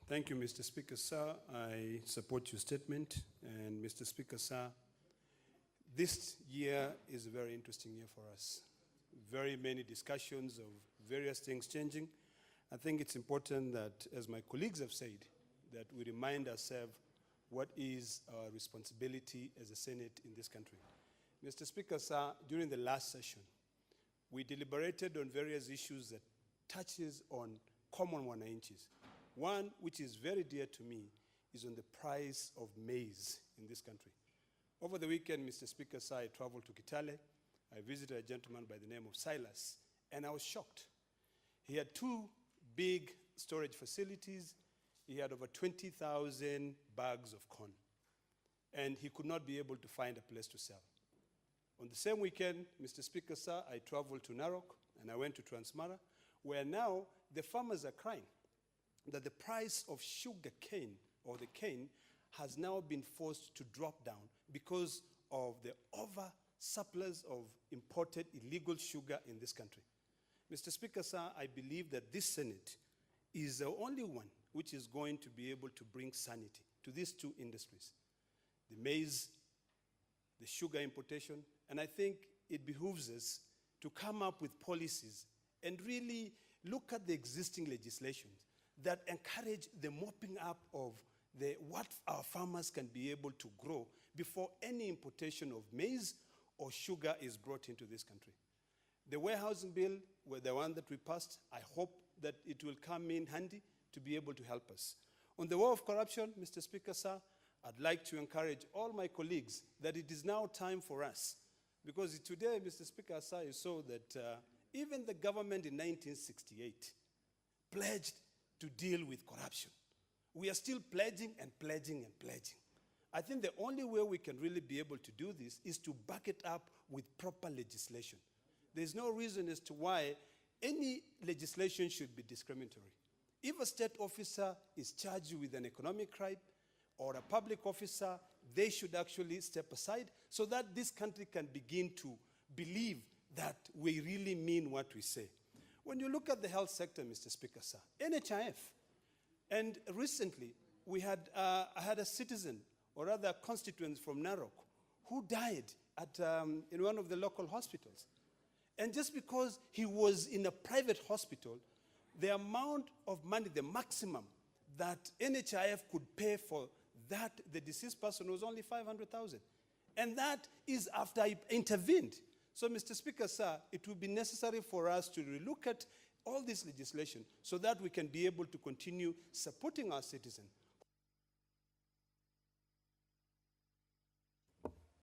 Thank you, Mr. Speaker, sir. I support your statement. And Mr. Speaker, sir, this year is a very interesting year for us. Very many discussions of various things changing. I think it's important that, as my colleagues have said, that we remind ourselves what is our responsibility as a Senate in this country. Mr. Speaker, sir, during the last session, we deliberated on various issues that touches on common wananchis. One, which is very dear to me, is on the price of maize in this country. Over the weekend, Mr. Speaker, sir, I traveled to Kitale. I visited a gentleman by the name of Silas, and I was shocked. He had two big storage facilities. He had over 20,000 bags of corn, and he could not be able to find a place to sell. On the same weekend, Mr. Speaker, sir, I traveled to Narok, and I went to Transmara, where now the farmers are crying that the price of sugar cane, or the cane, has now been forced to drop down because of the over-surplus of imported illegal sugar in this country. Mr. Speaker, sir, I believe that this Senate is the only one which is going to be able to bring sanity to these two industries, the maize, the sugar importation, and I think it behooves us to come up with policies and really look at the existing legislation that encourage the mopping up of what our farmers can be able to grow before any importation of maize or sugar is brought into this country. The warehousing bill, the one that we passed, I hope that it will come in handy to be able to help us. On the war of corruption, Mr. Speaker, sir, I'd like to encourage all my colleagues that it is now time for us, because today, Mr. Speaker, sir, you saw that even the government in 1968 pledged to deal with corruption. We are still pledging and pledging and pledging. I think the only way we can really be able to do this is to back it up with proper legislation. There's no reason as to why any legislation should be discriminatory. If a state officer is charged with an economic crime or a public officer, they should actually step aside so that this country can begin to believe that we really mean what we say. When you look at the health sector, Mr. Speaker, sir, NHIF, and recently we had, I had a citizen, or rather a constituent from Narok, who died at, in one of the local hospitals. And just because he was in a private hospital, the amount of money, the maximum that NHIF could pay for that, the deceased person, was only 500,000. And that is after I intervened. So, Mr. Speaker, sir, it will be necessary for us to relook at all this legislation so that we can be able to continue supporting our citizens.